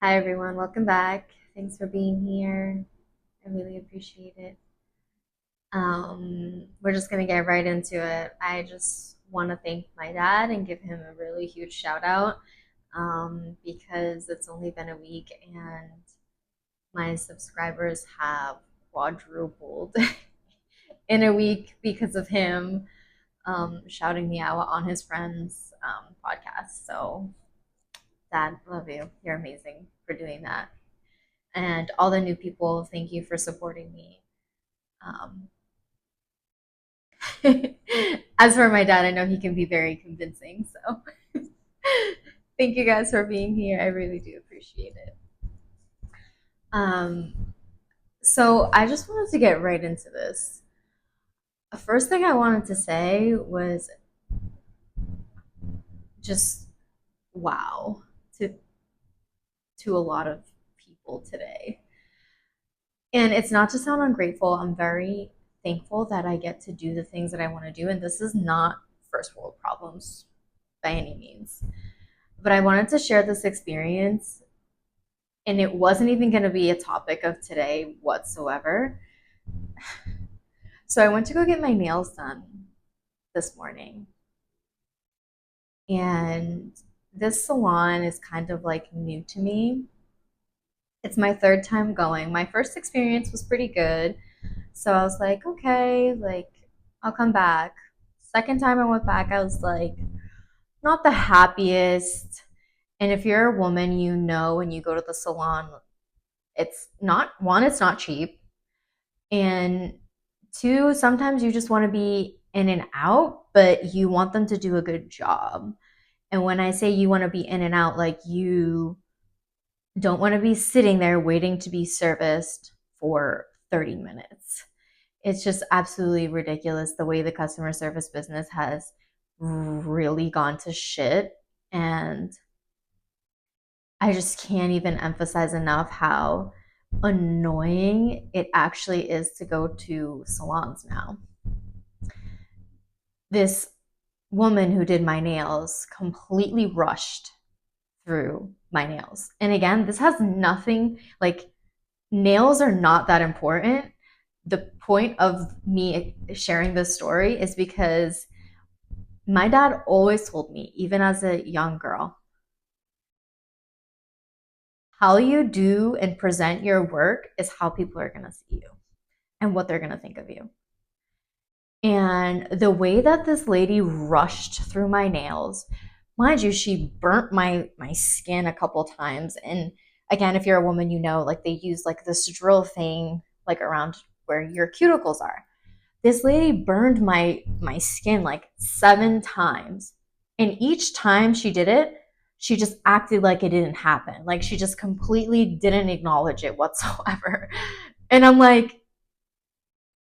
Hi everyone, welcome back. Thanks for being here. I really appreciate it. We're just gonna get right into it. I just want to thank my dad and give him a really huge shout out because it's only been a week and my subscribers have quadrupled in a week because of him shouting me out on his friend's podcast. So, Dad, love you. You're amazing for doing that. And all the new people, thank you for supporting me. Um, as for my dad, I know he can be very convincing. So thank you guys for being here. I really do appreciate it. Um, so I just wanted to get right into this. The first thing I wanted to say was just wow to to a lot of people today. And it's not to sound ungrateful. I'm very thankful that I get to do the things that I want to do. And this is not first world problems by any means. But I wanted to share this experience, and it wasn't even going to be a topic of today whatsoever. So I went to go get my nails done this morning, and this salon is kind of like new to me. It's my third time going. My first experience was pretty good. So I was like, okay, like I'll come back. Second time I went back, I was like, not the happiest. And if you're a woman, you know when you go to the salon, it's not one, it's not cheap. And two, sometimes you just want to be in and out, but you want them to do a good job. And when I say you want to be in and out, like you don't want to be sitting there waiting to be serviced for 30 minutes. It's just absolutely ridiculous the way the customer service business has really gone to shit. And I just can't even emphasize enough how annoying it actually is to go to salons now. This woman who did my nails completely rushed through my nails. And again, this has nothing like nails are not that important. The point of me sharing this story is because my dad always told me, even as a young girl, how you do and present your work is how people are going to see you and what they're going to think of you. And the way that this lady rushed through my nails, mind you, she burnt my skin a couple times. And again, if you're a woman, you know, like they use like this drill thing like around where your cuticles are. This lady burned my skin like 7 times. And each time she did it, she just acted like it didn't happen. Like she just completely didn't acknowledge it whatsoever. And I'm like,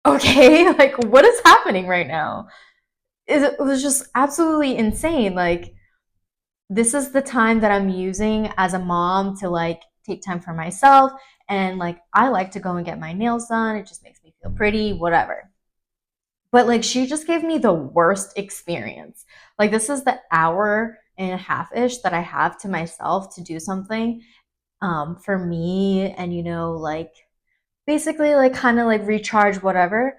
okay, like what is happening right now? It was just absolutely insane. Like this is the time that I'm using as a mom to like take time for myself, and like I like to go and get my nails done. It just makes me feel pretty, whatever. But like she just gave me the worst experience. Like this is the hour and a half ish that I have to myself to do something for me, and like basically like kind of like recharge whatever,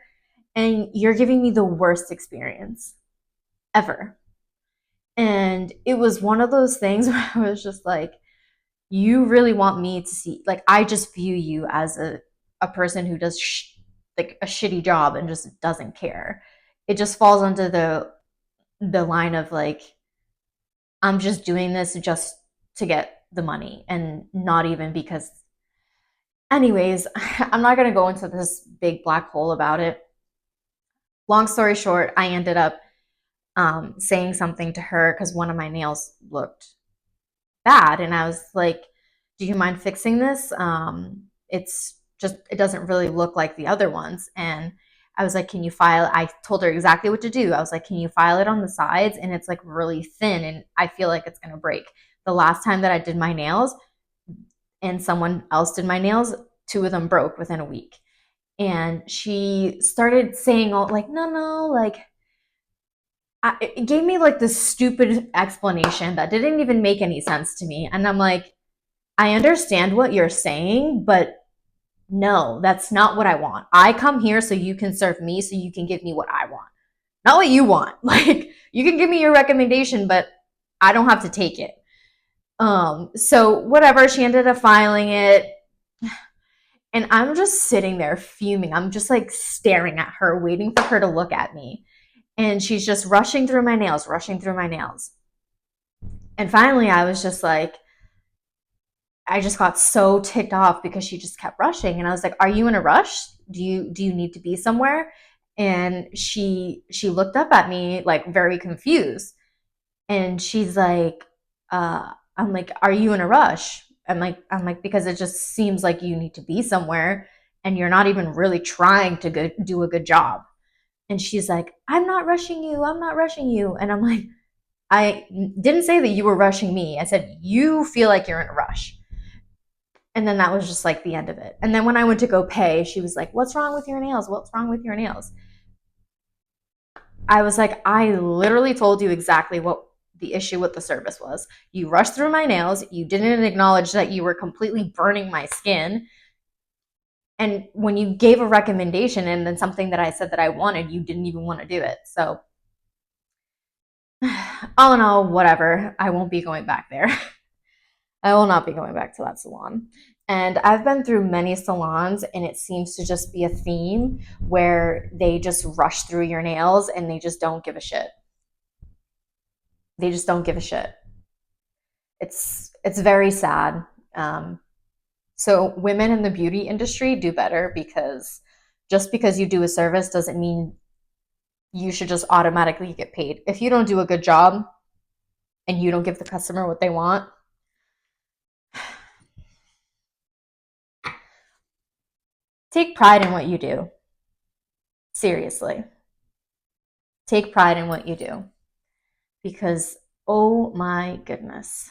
and you're giving me the worst experience ever. And it was one of those things where I was just like, you really want me to see, like, I just view you as a person who does like a shitty job and just doesn't care. It just falls under the line of like, I'm just doing this just to get the money and not even because. Anyways, I'm not going to go into this big black hole about it. Long story short, I ended up saying something to her because one of my nails looked bad, and I was like, do you mind fixing this? It's just, it doesn't really look like the other ones. And I was like, can you file? I told her exactly what to do. I was like, can you file it on the sides? And it's like really thin and I feel like it's going to break. The last time that I did my nails and someone else did my nails, two of them broke within a week. And she started saying all like, no, like, it gave me like this stupid explanation that didn't even make any sense to me. And I'm like, I understand what you're saying, but no, that's not what I want. I come here so you can serve me, so you can give me what I want, not what you want. Like, you can give me your recommendation, but I don't have to take it. So whatever, she ended up filing it. And I'm just sitting there fuming. I'm just like staring at her, waiting for her to look at me. And she's just rushing through my nails, rushing through my nails. And finally, I was just like, I just got so ticked off because she just kept rushing. And I was like, "Are you in a rush? Do you need to be somewhere?" And she looked up at me like very confused. And she's like, I'm like, "Are you in a rush?" I'm like, because it just seems like you need to be somewhere and you're not even really trying to do a good job. And she's like, "I'm not rushing you. I'm not rushing you." And I'm like, I didn't say that you were rushing me. I said, "You feel like you're in a rush." And then that was just like the end of it. And then when I went to go pay, she was like, "What's wrong with your nails? What's wrong with your nails?" I was like, "I literally told you exactly what the issue with the service was. You rushed through my nails. You didn't acknowledge that you were completely burning my skin. And when you gave a recommendation and then something that I said that I wanted, you didn't even want to do it." So, all in all, whatever. I won't be going back there. I will not be going back to that salon. And I've been through many salons, and it seems to just be a theme where they just rush through your nails and they just don't give a shit. They just don't give a shit. It's very sad. Um, so women in the beauty industry do better, because just because you do a service doesn't mean you should just automatically get paid. If you don't do a good job and you don't give the customer what they want, take pride in what you do. Seriously, take pride in what you do, because oh my goodness.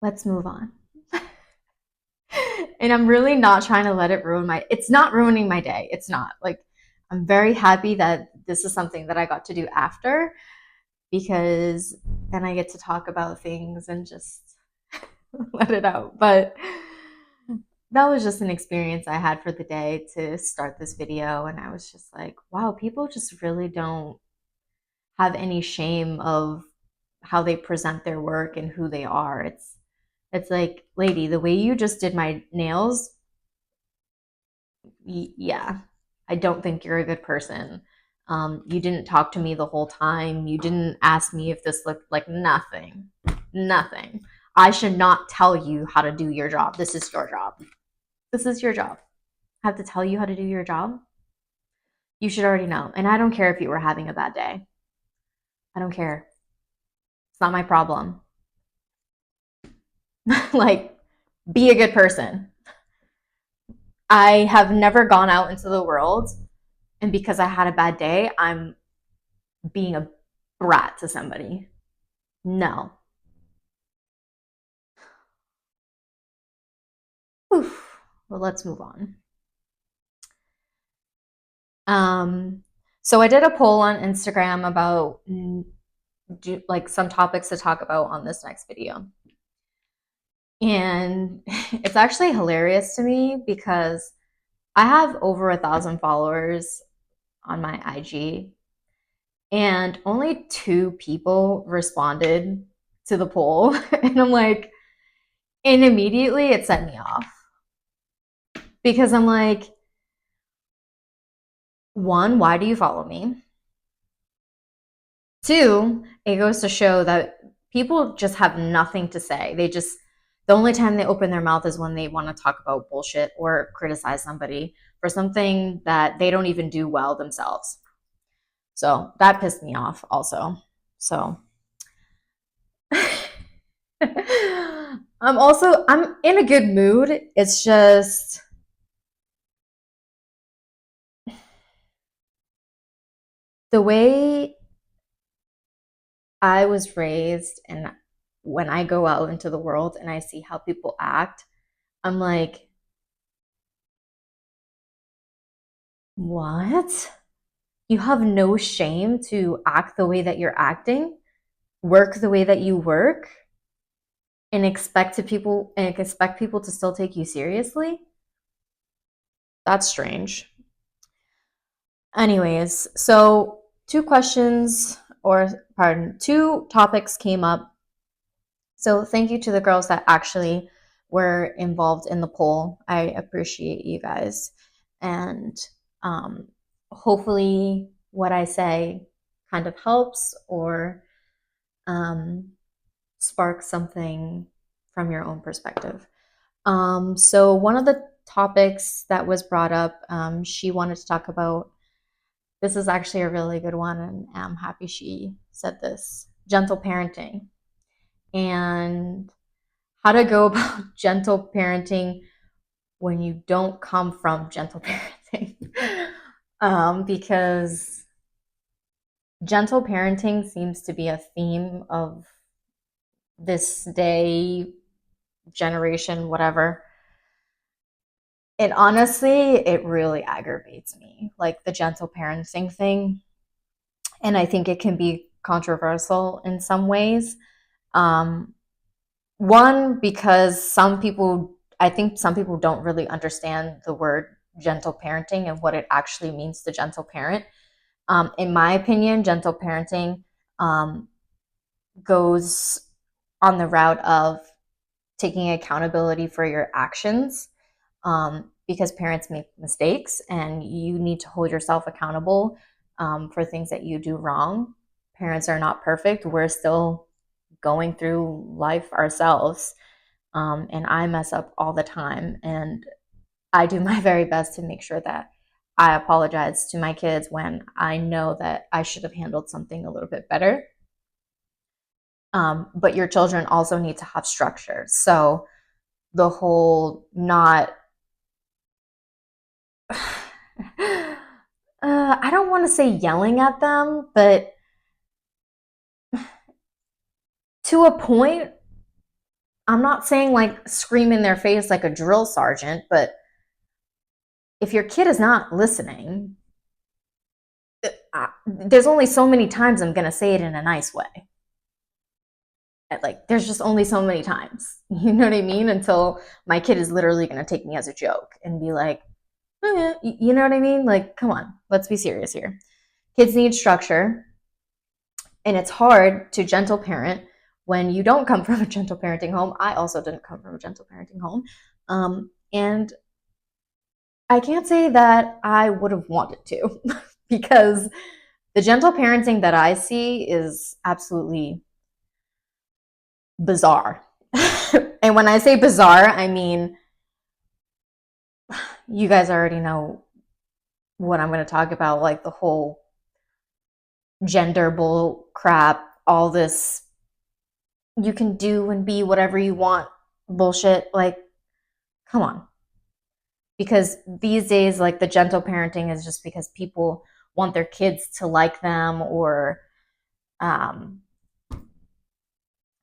Let's move on. And I'm really not trying to let it ruin it's not ruining my day. It's not. Like, I'm very happy that this is something that I got to do after, because then I get to talk about things and just let it out. But that was just an experience I had for the day to start this video. And I was just like, wow, people just really don't have any shame of how they present their work and who they are. It's like, lady, the way you just did my nails, yeah, I don't think you're a good person. You didn't talk to me the whole time. You didn't ask me if this looked like nothing. Nothing. I should not tell you how to do your job. This is your job. This is your job. I have to tell you how to do your job? You should already know. And I don't care if you were having a bad day. I don't care. It's not my problem. Like, be a good person. I have never gone out into the world, and because I had a bad day, I'm being a brat to somebody. No. Oof. Well, let's move on. Um, so I did a poll on Instagram about like some topics to talk about on this next video. And it's actually hilarious to me because I have over 1,000 followers on my IG, and only 2 people responded to the poll. And I'm like, and immediately it set me off, because I'm like, one, why do you follow me? Two, it goes to show that people just have nothing to say. The only time they open their mouth is when they want to talk about bullshit or criticize somebody for something that they don't even do well themselves. So that pissed me off also. So I'm in a good mood. It's just the way I was raised, and when I go out into the world and I see how people act, I'm like, what? You have no shame to act the way that you're acting? work the way that you work and expect people to still take you seriously, that's strange. Anyways, so two topics came up. So thank you to the girls that actually were involved in the poll. I appreciate you guys. And um, hopefully, what I say kind of helps or um, sparks something from your own perspective. So, one of the topics that was brought up, she wanted to talk about this is actually a really good one, and I'm happy she said this gentle parenting and how to go about gentle parenting when you don't come from gentle parenting. Because gentle parenting seems to be a theme of this day, generation, whatever. And honestly, it really aggravates me, like the gentle parenting thing. And I think it can be controversial in some ways. Um, One, because I think some people don't really understand the word gentle parenting and what it actually means to gentle parent. In my opinion, gentle parenting um, goes on the route of taking accountability for your actions, because parents make mistakes and you need to hold yourself accountable for things that you do wrong. Parents are not perfect. We're still going through life ourselves. And I mess up all the time. And I do my very best to make sure that I apologize to my kids when I know that I should have handled something a little bit better. But your children also need to have structure. So the whole not, I don't want to say yelling at them, but to a point, I'm not saying like scream in their face like a drill sergeant, but if your kid is not listening, there's only so many times I'm going to say it in a nice way. Like, there's just only so many times. You know what I mean? Until my kid is literally going to take me as a joke and be like, you know what I mean? Like, come on, let's be serious here. Kids need structure, and it's hard to gentle parent when you don't come from a gentle parenting home. I also didn't come from a gentle parenting home. And I can't say that I would have wanted to because the gentle parenting that I see is absolutely bizarre. And when I say bizarre, I mean, you guys already know what I'm going to talk about, like the whole gender bull crap, all this you can do and be whatever you want bullshit. Like, come on. Because these days, like the gentle parenting is just because people want their kids to like them or um,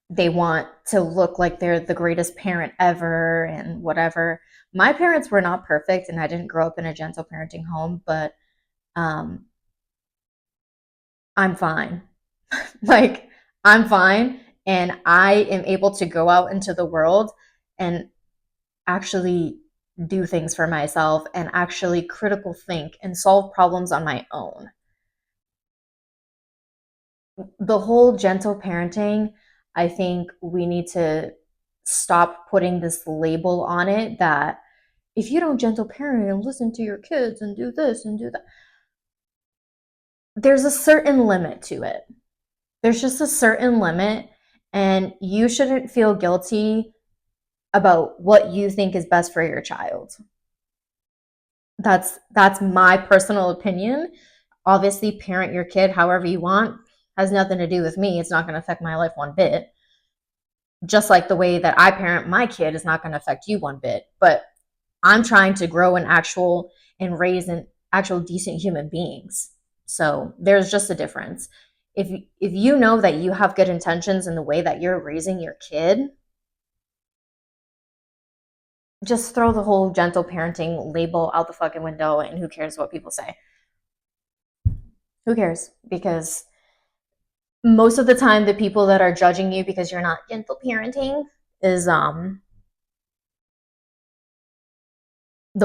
they want to look like they're the greatest parent ever and whatever. My parents were not perfect and I didn't grow up in a gentle parenting home, but um, I'm fine. Like, I'm fine. And I am able to go out into the world and actually do things for myself and actually critical think and solve problems on my own. The whole gentle parenting, I think we need to stop putting this label on it that if you don't gentle parent and listen to your kids and do this and do that, there's a certain limit to it. There's just a certain limit, and you shouldn't feel guilty about what you think is best for your child. That's my personal opinion. Obviously, parent your kid however you want has nothing to do with me. It's not going to affect my life one bit. Just like the way that I parent my kid is not going to affect you one bit. But I'm trying to grow and raise an actual decent human beings. So there's just a difference. If you know that you have good intentions in the way that you're raising your kid, just throw the whole gentle parenting label out the fucking window and who cares what people say? Who cares? Because most of the time the people that are judging you because you're not gentle parenting is the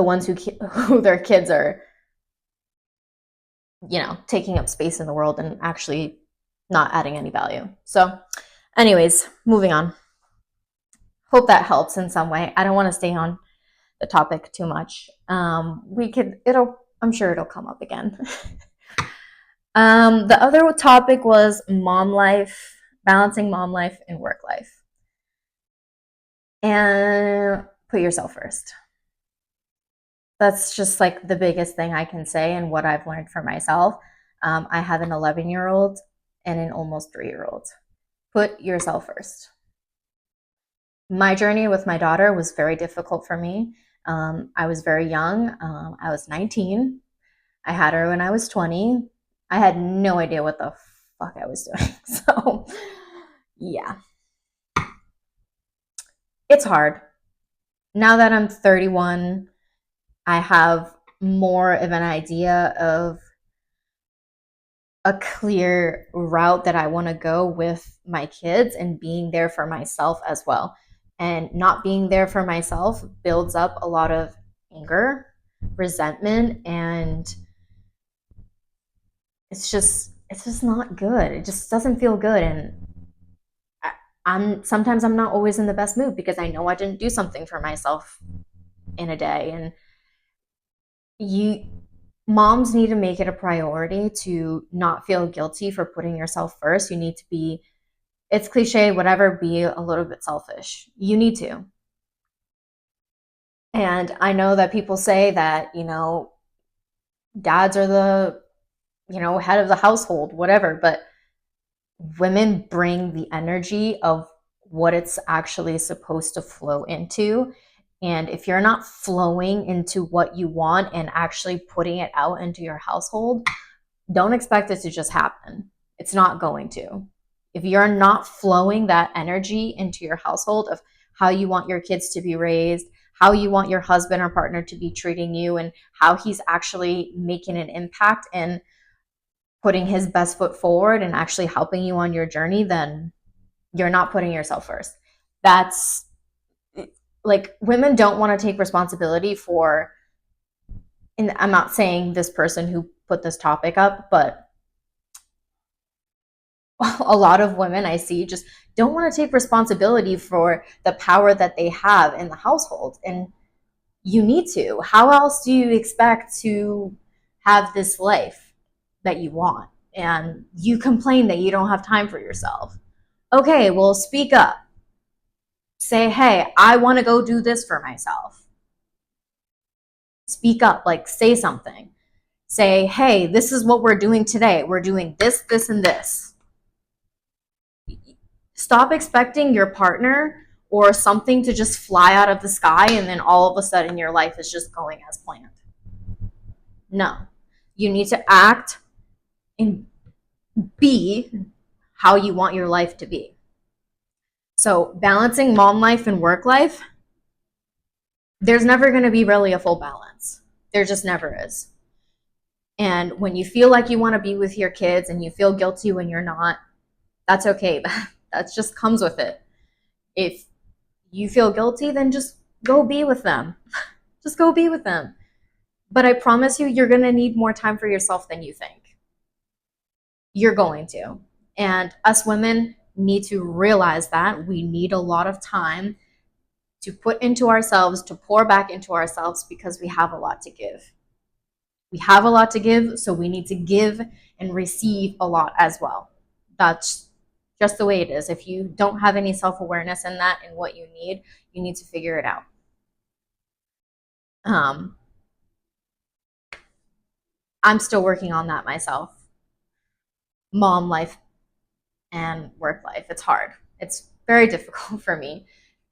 ones who their kids are, taking up space in the world and actually not adding any value. So, anyways, moving on. Hope that helps in some way. I don't want to stay on the topic too much. I'm sure it'll come up again. The other topic was mom life, balancing mom life and work life. And put yourself first. That's just like the biggest thing I can say and what I've learned for myself. I have an 11-year-old and an almost 3-year-old. Put yourself first. My journey with my daughter was very difficult for me. I was very young. I was 19. I had her when I was 20. I had no idea what the fuck I was doing. So, yeah. It's hard. Now that I'm 31, I have more of an idea of a clear route that I want to go with my kids and being there for myself as well. And not being there for myself builds up a lot of anger, resentment, and it's just not good. It just doesn't feel good. And sometimes I'm not always in the best mood because I know I didn't do something for myself in a day. And you moms need to make it a priority to not feel guilty for putting yourself first. You need to be, it's cliche, whatever, be a little bit selfish. You need to. And I know that people say that, dads are the, head of the household, whatever, but women bring the energy of what it's actually supposed to flow into. And if you're not flowing into what you want and actually putting it out into your household, don't expect it to just happen. It's not going to. If you're not flowing that energy into your household of how you want your kids to be raised, how you want your husband or partner to be treating you, and how he's actually making an impact and putting his best foot forward and actually helping you on your journey, then you're not putting yourself first. That's like, women don't want to take responsibility for, and I'm not saying this person who put this topic up, but a lot of women I see just don't want to take responsibility for the power that they have in the household. And you need to. How else do you expect to have this life that you want? And you complain that you don't have time for yourself. Okay, well, speak up. Say, hey, I want to go do this for myself. Speak up, like, say something. Say, hey, this is what we're doing today. We're doing this, this, and this. Stop expecting your partner or something to just fly out of the sky and then all of a sudden your life is just going as planned. No. You need to act and be how you want your life to be. So, balancing mom life and work life, there's never going to be really a full balance. There just never is. And when you feel like you want to be with your kids and you feel guilty when you're not, that's okay. That just comes with it. If you feel guilty, then just go be with them. Just go be with them. But I promise you, you're going to need more time for yourself than you think. You're going to. And us women need to realize that we need a lot of time to put into ourselves, to pour back into ourselves, because we have a lot to give. We have a lot to give, so we need to give and receive a lot as well. That's just the way it is. If you don't have any self-awareness in that and what you need to figure it out. I'm still working on that myself. Mom life and work life. It's hard. It's very difficult for me.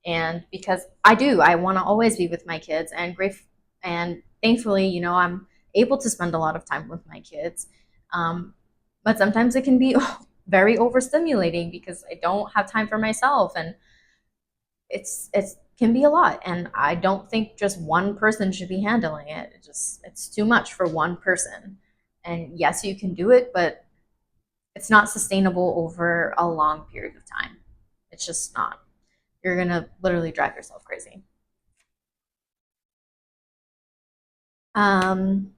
And because I want to always be with my kids, and thankfully, I'm able to spend a lot of time with my kids. But sometimes it can be very overstimulating because I don't have time for myself, and it can be a lot. And I don't think just one person should be handling it. It's too much for one person. And yes, you can do it, but It's not sustainable over a long period of time. It's just not. You're going to literally drive yourself crazy. Um,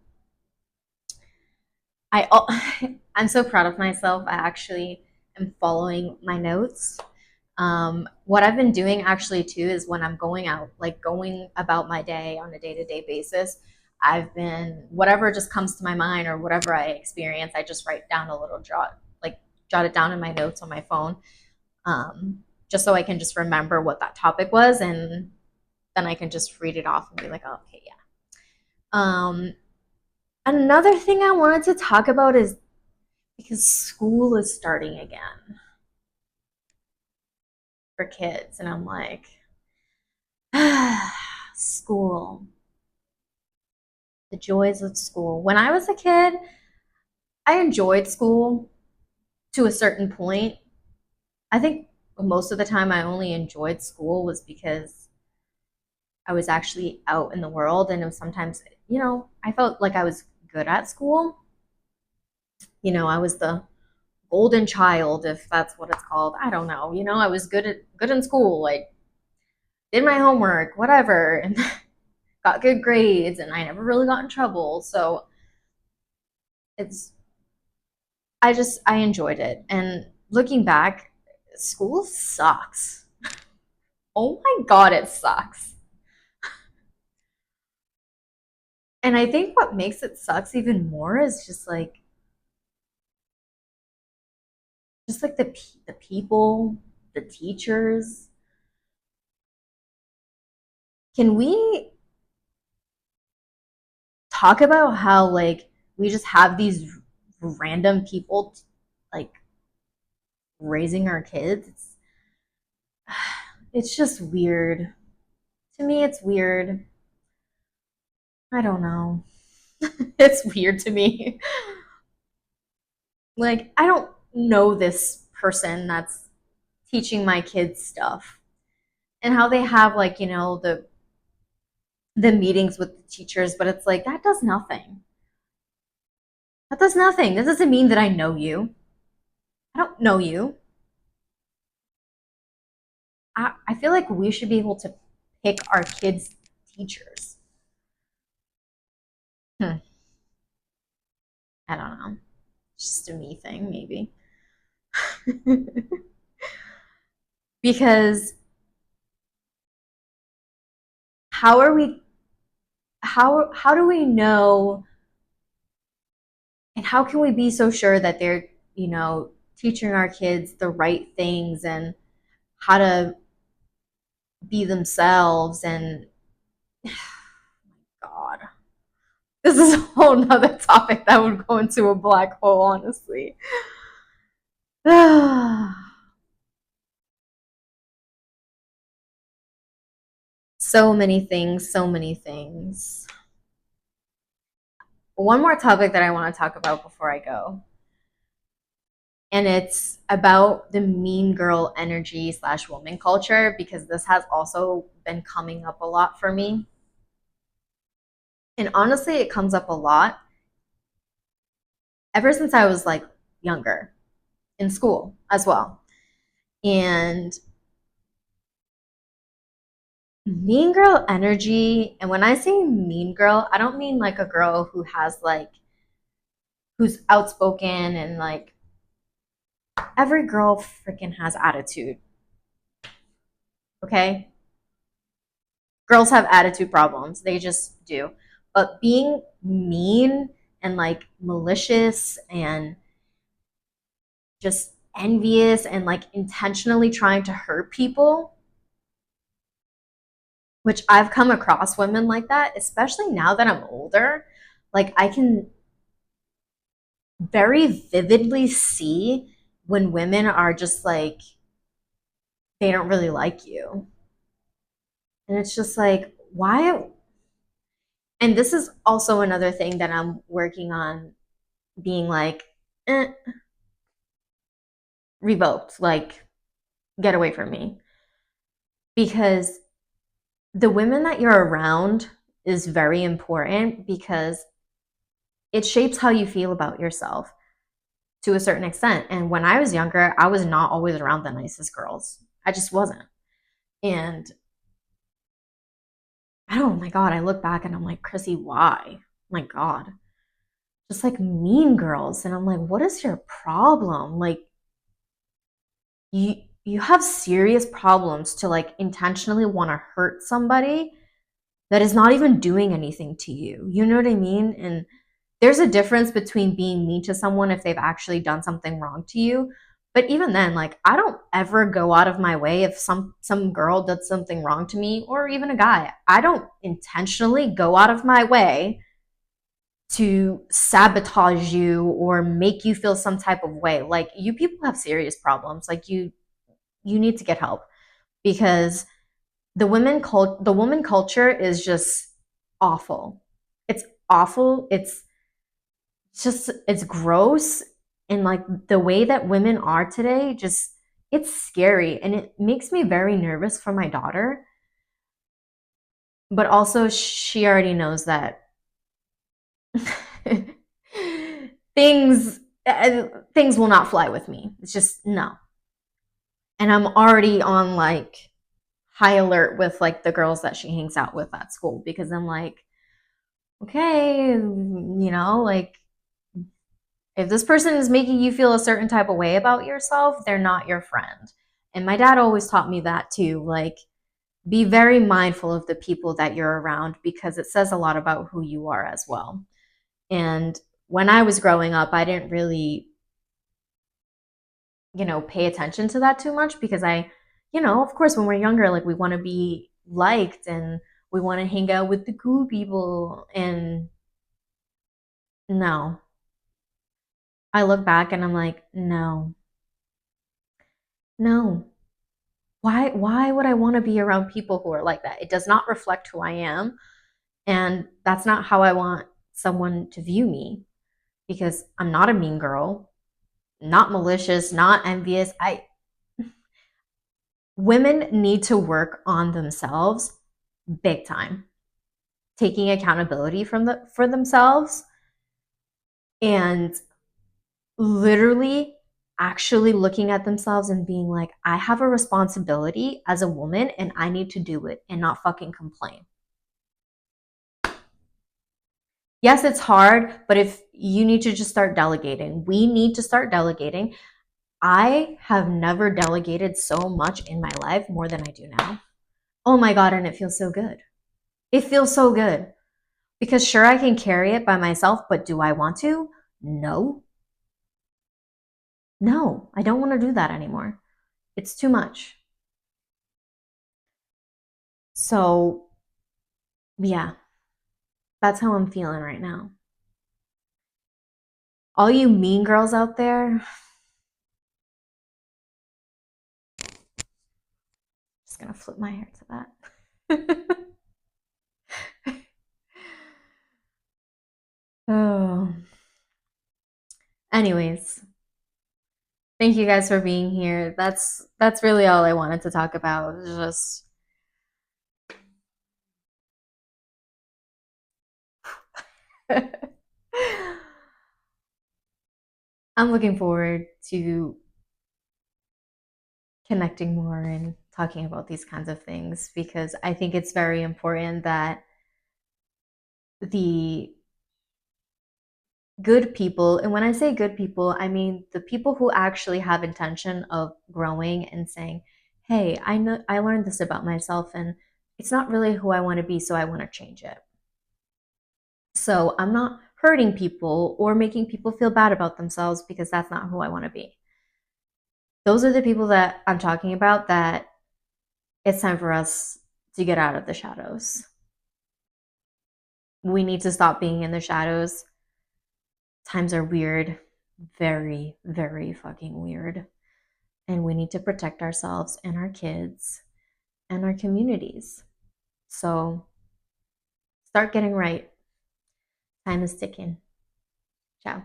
I'm so proud of myself. I actually am following my notes. What I've been doing actually too is when I'm going out, like going about my day on a day to day basis, I've been whatever just comes to my mind or whatever I experience, I just write down a little jot it down in my notes on my phone, just so I can just remember what that topic was, and then I can just read it off and be like, oh, okay, yeah. Um, Another thing I wanted to talk about is because school is starting again for kids, and I'm like, school, the joys of school. When I was a kid, I enjoyed school to a certain point. I think most of the time I only enjoyed school was because I was actually out in the world, and it was sometimes, I felt like I was good at school. I was the golden child, if that's what it's called. I don't know. I was good in school, like did my homework, whatever, and got good grades, and I never really got in trouble. So it's I enjoyed it. And looking back, school sucks. Oh my god, it sucks. And I think what makes it sucks even more is just like the people, the teachers. Can we talk about how like we just have these random people like raising our kids? It's just weird. To me, it's weird. I don't know. It's weird to me. Like, I don't know this person that's teaching my kids stuff, and how they have like, the meetings with the teachers, but it's like that does nothing. That does nothing. That doesn't mean that I know you. I don't know you. I feel like we should be able to pick our kids' teachers. Hmm, I don't know. It's just a me thing, maybe. Because how are we how do we know, and how can we be so sure that they're, teaching our kids the right things and how to be themselves? And god, this is a whole nother topic that would go into a black hole, honestly. So many things, so many things. One more topic that I want to talk about before I go, and it's about the mean girl energy slash woman culture, because this has also been coming up a lot for me. And honestly, it comes up a lot ever since I was like younger, in school as well. And mean girl energy, and when I say mean girl, I don't mean like a girl who has like, who's outspoken and like, every girl freaking has attitude, okay? Girls have attitude problems. They just do. But being mean and like malicious and just envious and like intentionally trying to hurt people, which I've come across women like that, especially now that I'm older. Like, I can very vividly see when women are just like, they don't really like you. And it's just like, why? And this is also another thing that I'm working on, being like, revoked, like, get away from me. Because the women that you're around is very important, because it shapes how you feel about yourself. to a certain extent. And when I was younger, I was not always around the nicest girls. I just wasn't. And oh my God, I look back and I'm like, Chrissy, why? My God. Just like mean girls. And I'm like, what is your problem? Like, you have serious problems to like intentionally want to hurt somebody that is not even doing anything to you. You know what I mean? And there's a difference between being mean to someone if they've actually done something wrong to you. But even then, like I don't ever go out of my way if some girl does something wrong to me or even a guy. I don't intentionally go out of my way to sabotage you or make you feel some type of way. Like you people have serious problems. Like you need to get help because the woman culture is just awful. It's awful. It's gross, and like the way that women are today just it's scary and it makes me very nervous for my daughter, but also she already knows that things things will not fly with me. It's just no. And I'm already on like high alert with like the girls that she hangs out with at school because I'm like, okay, like if this person is making you feel a certain type of way about yourself, they're not your friend. And my dad always taught me that too. Like, be very mindful of the people that you're around because it says a lot about who you are as well. And when I was growing up, I didn't really, pay attention to that too much because of course, when we're younger, like we want to be liked and we want to hang out with the cool people. And no, I look back and I'm like, no, no. Why would I want to be around people who are like that? It does not reflect who I am, and that's not how I want someone to view me because I'm not a mean girl, not malicious, not envious. I Women need to work on themselves big time, taking accountability for themselves and literally actually looking at themselves and being like, I have a responsibility as a woman and I need to do it and not fucking complain. Yes, it's hard, but if you need to just start delegating, we need to start delegating. I have never delegated so much in my life more than I do now. Oh my God, and it feels so good. It feels so good because sure, I can carry it by myself, but do I want to? No. No, I don't want to do that anymore. It's too much. So, yeah, that's how I'm feeling right now. All you mean girls out there, just gonna flip my hair to that. Oh. Anyways, thank you guys for being here. That's really all I wanted to talk about. Just I'm looking forward to connecting more and talking about these kinds of things because I think it's very important that the good people, and when I say good people, I mean the people who actually have intention of growing and saying, "Hey, I know I learned this about myself and it's not really who I want to be, so I want to change it." So, I'm not hurting people or making people feel bad about themselves because that's not who I want to be. Those are the people that I'm talking about that it's time for us to get out of the shadows. We need to stop being in the shadows. Times are weird, very, very fucking weird. And we need to protect ourselves and our kids and our communities. So start getting right. Time is ticking. Ciao.